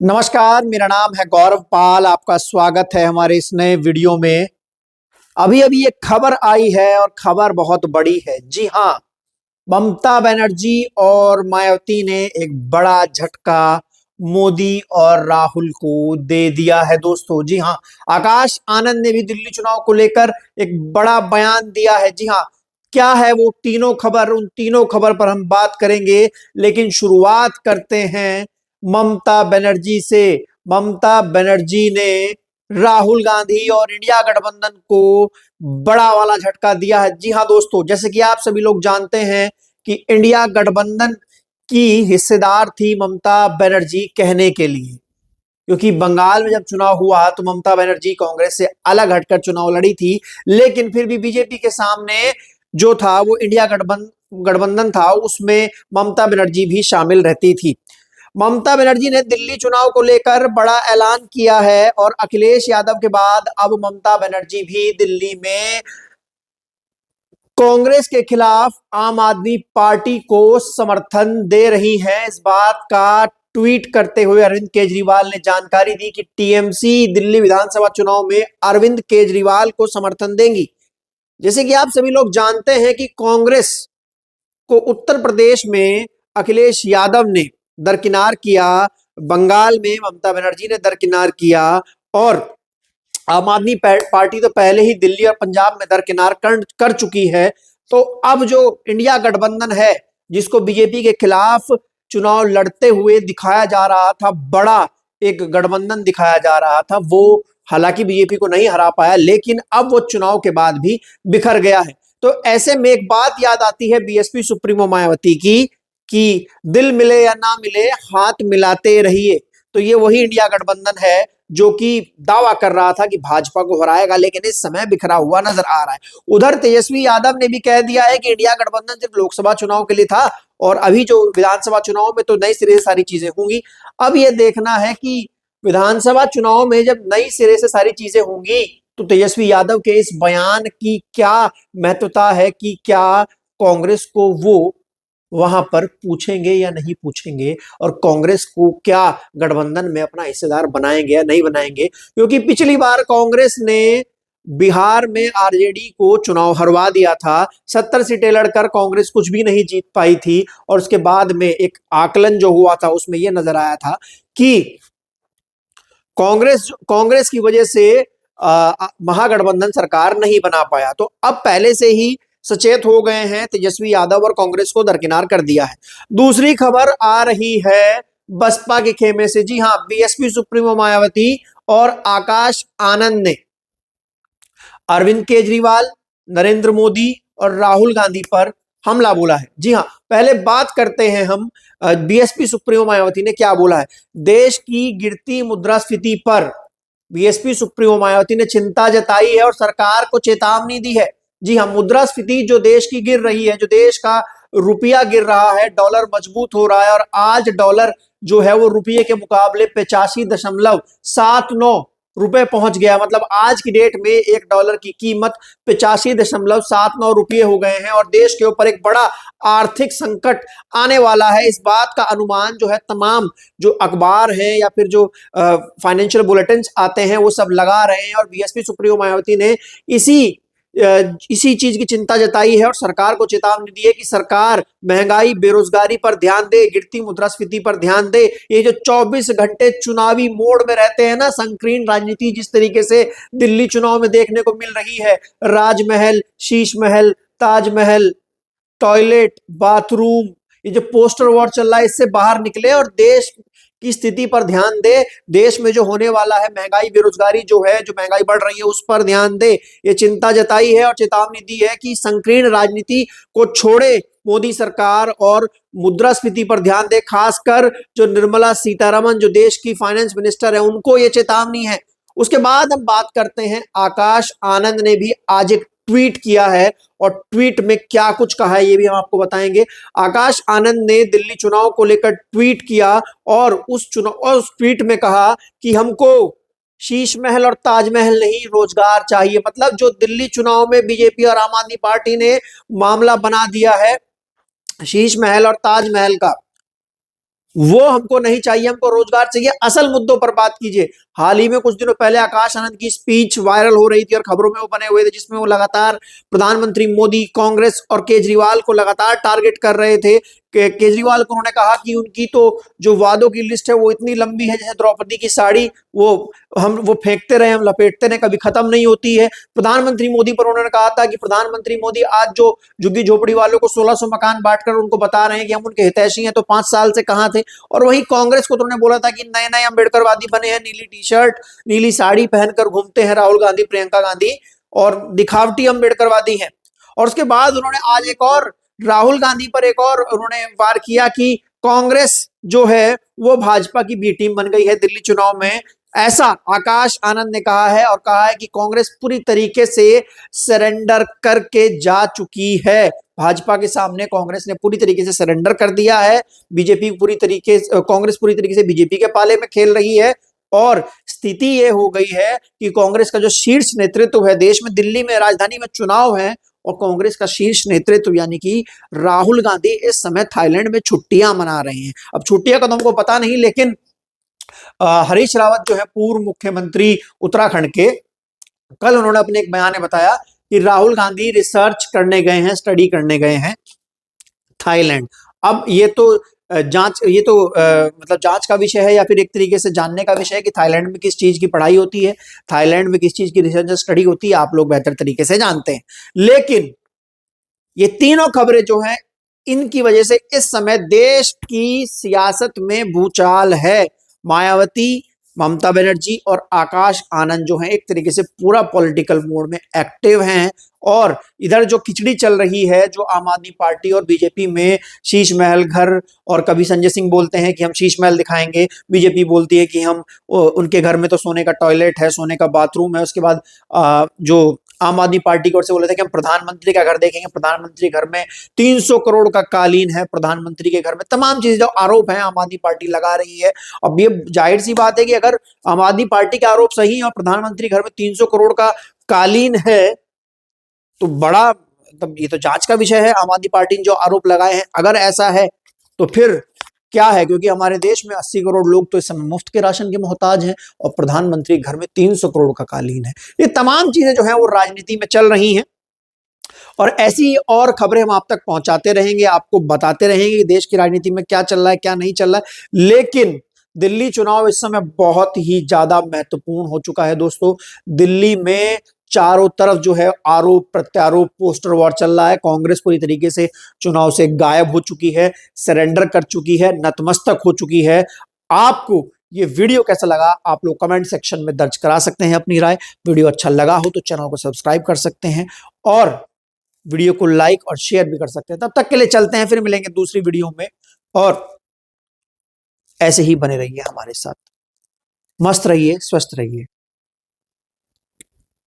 नमस्कार, मेरा नाम है गौरव पाल। आपका स्वागत है हमारे इस नए वीडियो में। अभी अभी एक खबर आई है और खबर बहुत बड़ी है। जी हाँ, ममता बनर्जी और मायावती ने एक बड़ा झटका मोदी और राहुल को दे दिया है दोस्तों। जी हाँ, आकाश आनंद ने भी दिल्ली चुनाव को लेकर एक बड़ा बयान दिया है। जी हाँ, क्या है वो तीनों खबर, उन तीनों खबर पर हम बात करेंगे। लेकिन शुरुआत करते हैं ममता बनर्जी से। ममता बनर्जी ने राहुल गांधी और इंडिया गठबंधन को बड़ा वाला झटका दिया है। जी हाँ दोस्तों, जैसे कि आप सभी लोग जानते हैं कि इंडिया गठबंधन की हिस्सेदार थी ममता बनर्जी कहने के लिए, क्योंकि बंगाल में जब चुनाव हुआ तो ममता बनर्जी कांग्रेस से अलग हटकर चुनाव लड़ी थी। लेकिन फिर भी बीजेपी के सामने जो था वो इंडिया गठबंधन था, उसमें ममता बनर्जी भी शामिल रहती थी। ममता बनर्जी ने दिल्ली चुनाव को लेकर बड़ा ऐलान किया है और अखिलेश यादव के बाद अब ममता बनर्जी भी दिल्ली में कांग्रेस के खिलाफ आम आदमी पार्टी को समर्थन दे रही हैं। इस बात का ट्वीट करते हुए अरविंद केजरीवाल ने जानकारी दी कि टीएमसी दिल्ली विधानसभा चुनाव में अरविंद केजरीवाल को समर्थन देंगी। जैसे कि आप सभी लोग जानते हैं कि कांग्रेस को उत्तर प्रदेश में अखिलेश यादव ने दरकिनार किया, बंगाल में ममता बनर्जी ने दरकिनार किया और आम आदमी पार्टी तो पहले ही दिल्ली और पंजाब में दरकिनार कर चुकी है। तो अब जो इंडिया गठबंधन है, जिसको बीजेपी के खिलाफ चुनाव लड़ते हुए दिखाया जा रहा था, बड़ा एक गठबंधन दिखाया जा रहा था, वो हालांकि बीजेपी को नहीं हरा पाया, लेकिन अब वो चुनाव के बाद भी बिखर गया है। तो ऐसे में एक बात याद आती है बीएसपी सुप्रीमो मायावती की कि दिल मिले या ना मिले, हाथ मिलाते रहिए। तो ये वही इंडिया गठबंधन है जो कि दावा कर रहा था कि भाजपा को हराएगा, लेकिन इस समय बिखरा हुआ नजर आ रहा है। उधर तेजस्वी यादव ने भी कह दिया है कि इंडिया गठबंधन सिर्फ लोकसभा चुनाव के लिए था और अभी जो विधानसभा चुनाव में तो नई सिरे से सारी चीजें होंगी। अब ये देखना है कि विधानसभा चुनाव में जब नई सिरे से सारी चीजें होंगी तो तेजस्वी यादव के इस बयान की क्या महत्वता है, कि क्या कांग्रेस को वो वहां पर पूछेंगे या नहीं पूछेंगे, और कांग्रेस को क्या गठबंधन में अपना हिस्सेदार बनाएंगे या नहीं बनाएंगे। क्योंकि पिछली बार कांग्रेस ने बिहार में आरजेडी को चुनाव हरवा दिया था, 70 सीटें लड़कर कांग्रेस कुछ भी नहीं जीत पाई थी। और उसके बाद में एक आकलन जो हुआ था उसमें यह नजर आया था कि कांग्रेस की वजह से महागठबंधन सरकार नहीं बना पाया। तो अब पहले से ही सचेत हो गए हैं तेजस्वी यादव और कांग्रेस को दरकिनार कर दिया है। दूसरी खबर आ रही है बसपा के खेमे से। जी हां, बीएसपी सुप्रीमो मायावती और आकाश आनंद ने अरविंद केजरीवाल, नरेंद्र मोदी और राहुल गांधी पर हमला बोला है। जी हां, पहले बात करते हैं हम बीएसपी सुप्रीमो मायावती ने क्या बोला है। देश की गिरती मुद्रास्फीति पर बीएसपी सुप्रीमो मायावती ने चिंता जताई है और सरकार को चेतावनी दी है। जी हां, मुद्रास्फीति जो देश की गिर रही है, जो देश का रुपया गिर रहा है, डॉलर मजबूत हो रहा है और आज डॉलर जो है वो रुपये के मुकाबले 85.79 रुपए पहुंच गया। मतलब आज की डेट में एक डॉलर की कीमत 85.79 रुपये हो गए हैं और देश के ऊपर एक बड़ा आर्थिक संकट आने वाला है। इस बात का अनुमान जो है तमाम जो अखबार हैं या फिर जो फाइनेंशियल बुलेटिन आते हैं वो सब लगा रहे हैं। और बीएसपी सुप्रीमो मायावती ने इसी चीज की चिंता जताई है और सरकार को चेतावनी दी है कि सरकार महंगाई, बेरोजगारी पर ध्यान दे, गिरती मुद्रास्फीति पर ध्यान दे। ये जो 24 घंटे चुनावी मोड में रहते हैं ना, संकीर्ण राजनीति जिस तरीके से दिल्ली चुनाव में देखने को मिल रही है, राजमहल, शीश महल, ताजमहल, टॉयलेट, बाथरूम, ये जो पोस्टर वॉर चल रहा है, इससे बाहर निकले और देश की स्थिति पर ध्यान दे। देश में जो होने वाला है, महंगाई, बेरोजगारी जो है, जो महंगाई बढ़ रही है, उस पर ध्यान दे। ये चिंता जताई है और चेतावनी दी है कि संकीर्ण राजनीति को छोड़े मोदी सरकार और मुद्रास्फीति पर ध्यान दे। खासकर जो निर्मला सीतारमन जो देश की फाइनेंस मिनिस्टर है, उनको ये चेतावनी है। उसके बाद हम बात करते हैं, आकाश आनंद ने भी आज एक ट्वीट किया है और ट्वीट में क्या कुछ कहा है ये भी हम आपको बताएंगे। आकाश आनंद ने दिल्ली चुनाव को लेकर ट्वीट किया और उस ट्वीट में कहा कि हमको शीश महल और ताजमहल नहीं, रोजगार चाहिए। मतलब जो दिल्ली चुनाव में बीजेपी और आम आदमी पार्टी ने मामला बना दिया है शीश महल और ताजमहल का, वो हमको नहीं चाहिए, हमको रोजगार चाहिए। असल मुद्दों पर बात कीजिए। हाल ही में कुछ दिनों पहले आकाश आनंद की स्पीच वायरल हो रही थी और खबरों में वो बने हुए थे, जिसमें वो लगातार प्रधानमंत्री मोदी, कांग्रेस और केजरीवाल को लगातार टारगेट कर रहे थे। केजरीवाल को उन्होंने कहा कि उनकी तो जो वादों की लिस्ट है वो इतनी लंबी है जैसे द्रौपदी की साड़ी, वो फेंकते रहे, हम लपेटते रहे, कभी खत्म नहीं होती है। प्रधानमंत्री मोदी पर उन्होंने कहा था कि प्रधानमंत्री मोदी आज जो झुग्गी झोपड़ी वालों को 1600 मकान बांटकर उनको बता रहे हैं कि हम उनके हितैषी हैं, तो 5 साल से कहां थे। और वहीं कांग्रेस को तो उन्होंने बोला था कि नए नए अम्बेडकरवादी बने हैं, नीली टी शर्ट नीली साड़ी पहनकर घूमते हैं राहुल गांधी, प्रियंका गांधी, और दिखावटी अम्बेडकरवादी हैं। और उसके बाद उन्होंने आज एक और राहुल गांधी पर एक और उन्होंने वार किया कि कांग्रेस जो है वो भाजपा की बी टीम बन गई है दिल्ली चुनाव में। ऐसा आकाश आनंद ने कहा है और कहा है कि कांग्रेस पूरी तरीके से सरेंडर करके जा चुकी है। भाजपा के सामने कांग्रेस ने पूरी तरीके से सरेंडर कर दिया है। कांग्रेस पूरी तरीके से बीजेपी के पाले में खेल रही है। और स्थिति ये हो गई है कि कांग्रेस का जो शीर्ष नेतृत्व है देश में, दिल्ली में राजधानी में चुनाव है, और कांग्रेस का शीर्ष नेतृत्व यानी कि राहुल गांधी इस समय थाईलैंड में छुट्टियां मना रहे हैं। अब छुट्टियां का तो हमको पता नहीं, लेकिन हरीश रावत जो है पूर्व मुख्यमंत्री उत्तराखंड के, कल उन्होंने अपने एक बयान में बताया कि राहुल गांधी रिसर्च करने गए हैं, स्टडी करने गए हैं थाईलैंड। अब ये तो मतलब जांच का विषय है या फिर एक तरीके से जानने का विषय है कि थाईलैंड में किस चीज की पढ़ाई होती है, थाईलैंड में किस चीज की रिसर्च स्टडी होती है, आप लोग बेहतर तरीके से जानते हैं। लेकिन ये तीनों खबरें जो हैं, इनकी वजह से इस समय देश की सियासत में भूचाल है। मायावती, ममता बनर्जी और आकाश आनंद जो हैं एक तरीके से पूरा पॉलिटिकल मोड में एक्टिव हैं। और इधर जो खिचड़ी चल रही है, जो आम आदमी पार्टी और बीजेपी में, शीश महल घर, और कभी संजय सिंह बोलते हैं कि हम शीश महल दिखाएंगे, बीजेपी बोलती है कि हम उनके घर में तो सोने का टॉयलेट है, सोने का बाथरूम है। उसके बाद जो आम आदमी पार्टी की ओर से बोले थे कि हम प्रधानमंत्री का घर देखेंगे, प्रधानमंत्री घर में 300 करोड़ का कालीन है, प्रधानमंत्री के घर में तमाम चीजें, जो आरोप है आम आदमी पार्टी लगा रही है। अब ये जाहिर सी बात है कि अगर आम आदमी पार्टी के आरोप सही है और प्रधानमंत्री घर में 300 करोड़ का कालीन है, तो बड़ा मतलब ये तो जांच का विषय है। आम आदमी पार्टी ने जो आरोप लगाए हैं, अगर ऐसा है तो फिर क्या है, क्योंकि हमारे देश में 80 करोड़ लोग तो इस समय मुफ्त के राशन के मोहताज हैं और प्रधानमंत्री घर में 300 करोड़ का कालीन है। ये तमाम चीजें जो है वो राजनीति में चल रही हैं, और ऐसी और खबरें हम आप तक पहुंचाते रहेंगे, आपको बताते रहेंगे कि देश की राजनीति में क्या चल रहा है, क्या नहीं चल रहा है। लेकिन दिल्ली चुनाव इस समय बहुत ही ज्यादा महत्वपूर्ण हो चुका है दोस्तों। दिल्ली में चारों तरफ जो है आरोप प्रत्यारोप, पोस्टर वॉर चल रहा है। कांग्रेस पूरी तरीके से चुनाव से गायब हो चुकी है, सरेंडर कर चुकी है, नतमस्तक हो चुकी है। आपको ये वीडियो कैसा लगा, आप लोग कमेंट सेक्शन में दर्ज करा सकते हैं अपनी राय। वीडियो अच्छा लगा हो तो चैनल को सब्सक्राइब कर सकते हैं और वीडियो को लाइक और शेयर भी कर सकते हैं। तब तक के लिए चलते हैं, फिर मिलेंगे दूसरी वीडियो में, और ऐसे ही बने रहिए हमारे साथ। मस्त रहिए, स्वस्थ रहिए।